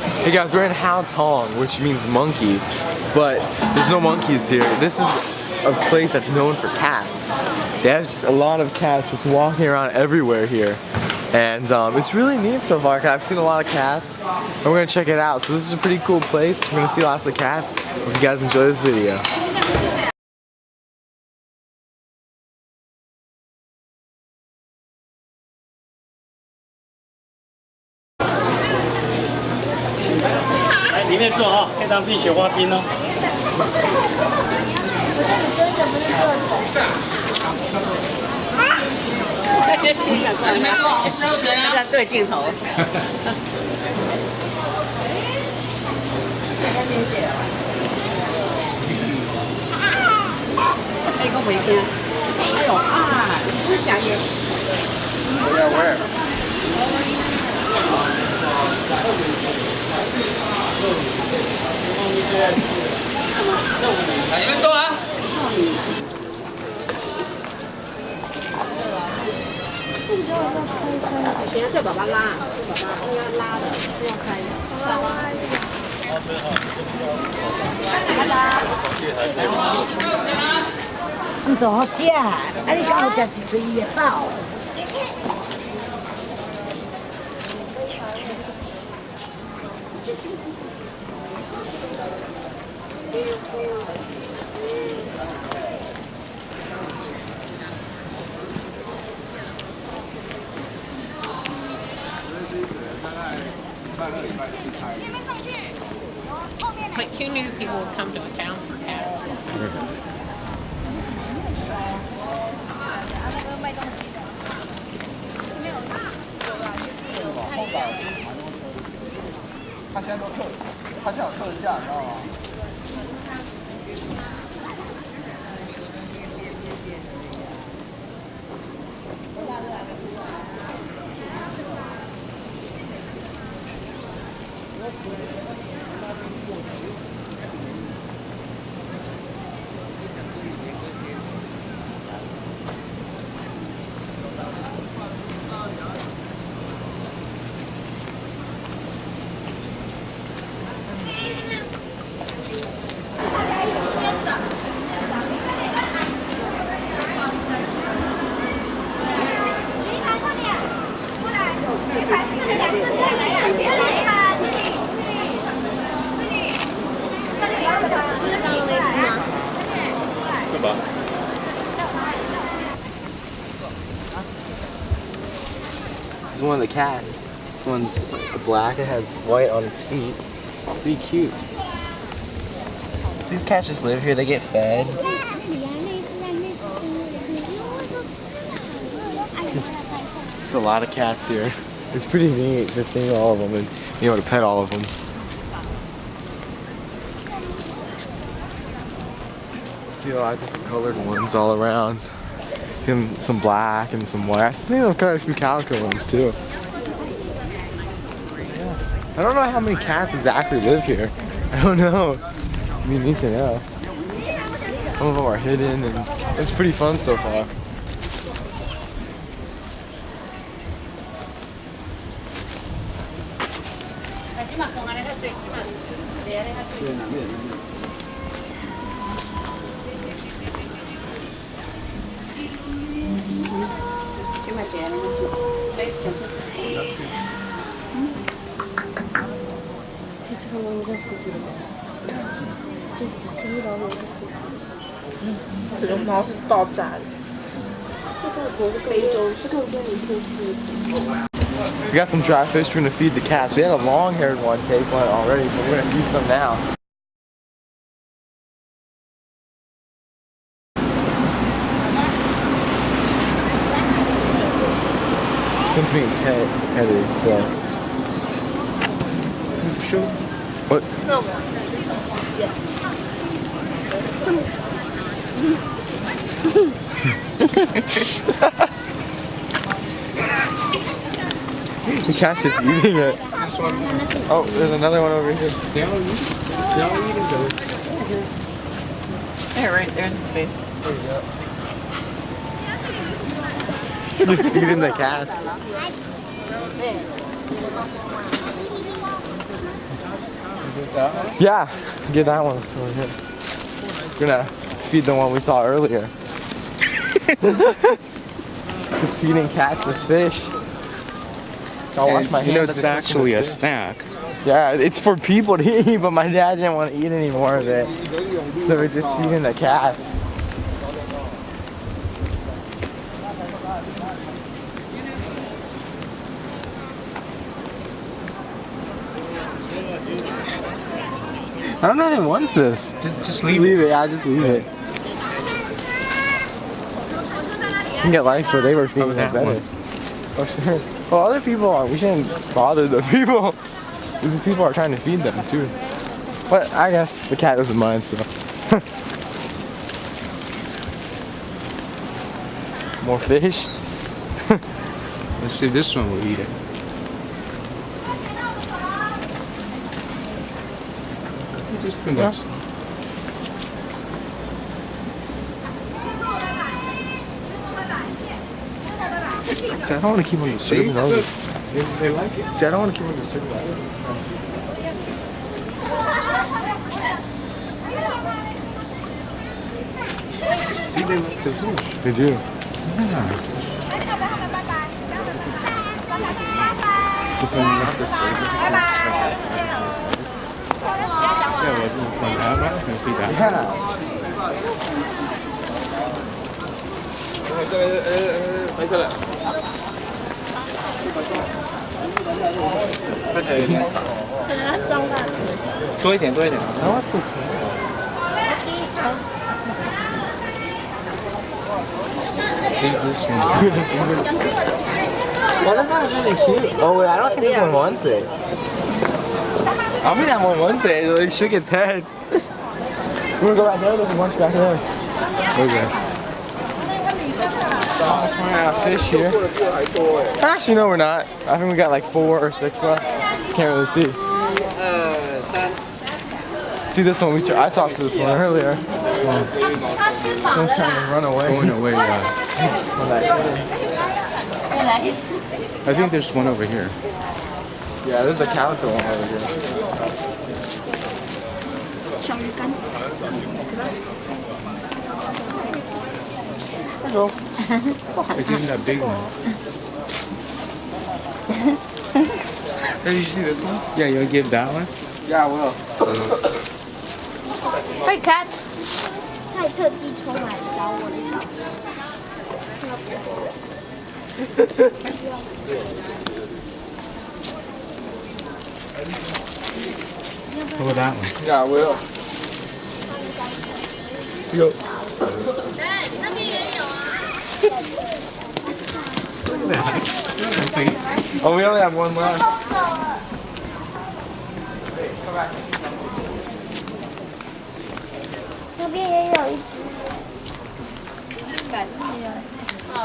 Hey guys, we're in Houtong, which means monkey, but there's no monkeys here. This is a place that's known for cats. They have just a lot of cats just walking around everywhere here. And it's really neat so far. I've seen a lot of cats, and we're gonna check it out. So this is a pretty cool place. We're gonna see lots of cats. Hope you guys enjoy this video.在对镜头。哎，个回声。哎呦啊！你讲嘢。Where? 你们动啊！以前要叫爸爸拉，爸爸那要拉的，是要开的。好啊。唔多好食，啊你敢好食一嘴伊会饱。Like, who knew people would come to a town for cats? 他现在都他现在有特价，你知道吗？是吧？This is one of the cats. This one's black. It has white on its feet. Pretty cute. So these cats just live here. They get fed. There's a lot of cats here. It's pretty neat just seeing all of them and being able to pet all of them. See a lot of different colored ones all around. See some black and some white. I think I've got a few calico ones too. Yeah. I don't know how many cats exactly live here. I don't know. We need to know. Some of them are hidden and it's pretty fun so far. We got some dry fish we're gonna feed the cats. We had a long-haired one take one already, but we're gonna feed some now. Someone's being petted, so. Sure. What? No. The cat's just eating it. Oh, there's another one over here. They all eat it though. There, right there's its face. There you go. He's feeding the cats. Yeah, get that one over here. We're gonna feed the one we saw earlier. Just feeding cats this fish. I'll wash my hands. You know, after it's touching actually a this fish. snack. Yeah, it's for people to eat, but my dad didn't want to eat any more of it. So we're just feeding the cats. I don't even want this. Just leave Leave it, yeah, just leave it. You can get likes where they were feeding it that better. one. Oh, sure. Well, other people, we shouldn't bother the people. These people are trying to feed them too. But I guess the cat doesn't mind, so. More fish. Let's see if this one will eat it. Just bring up some. See, I don't want to keep on the See? serving Look, over. they like it. See, I don't want to keep on the serving over. See, they like the fish. They do. Yeah. Yeah, well, from that one, can see that. Yeah. I want some small. See this one. Well, this one's really cute. Oh wait, I don't think this one wants it. I don't think that one wants it. It like shook its head. We're gonna go back there. There's a bunch back there. Okay. Oh, that's why I have fish here. Actually, no, we're not. I think we got like 4 or 6 left. Can't really see. See this one? I talked to this one earlier. It was trying to run away. Going away, yeah. From that thing. I think there's one over here. Yeah, there's a calico one over here. Hello. I give him that big one. Did you see this one? Yeah, you'll give that one? Yeah, I will. Hey cat. 他还特地冲来找我的小How about that one? Yeah, I will. Yo. Look at that. Oh, we only have one left. Come back. 那边也有一只。哦，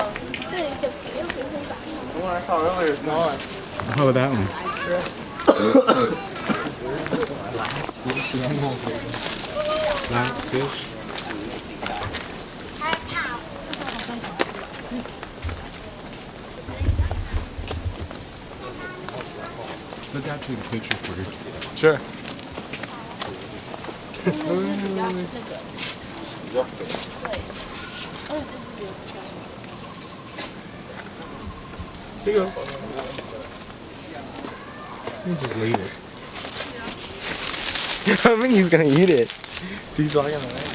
这里就比又比会把。 The one I saw earlier is gone. How about that one? Last fish. Look out to the picture for you. Sure. Here you go. You just leave it. I think he's gonna eat it. He's like on the right.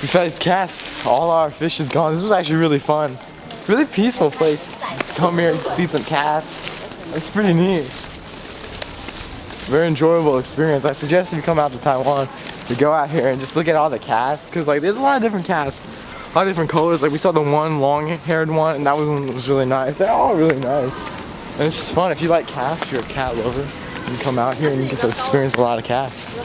We fed cats. All our fish is gone. This was actually really fun. Really peaceful place. Come here and just feed some cats. It's pretty neat. Very enjoyable experience. I suggest if you come out to Taiwan to go out here and just look at all the cats, because like there's a lot of different cats, a lot of different colors. Like we saw the one long-haired one, and that one was really nice. They're all really nice, and it's just fun. If you like cats, if you're a cat lover, you come out here and you get to experience a lot of cats.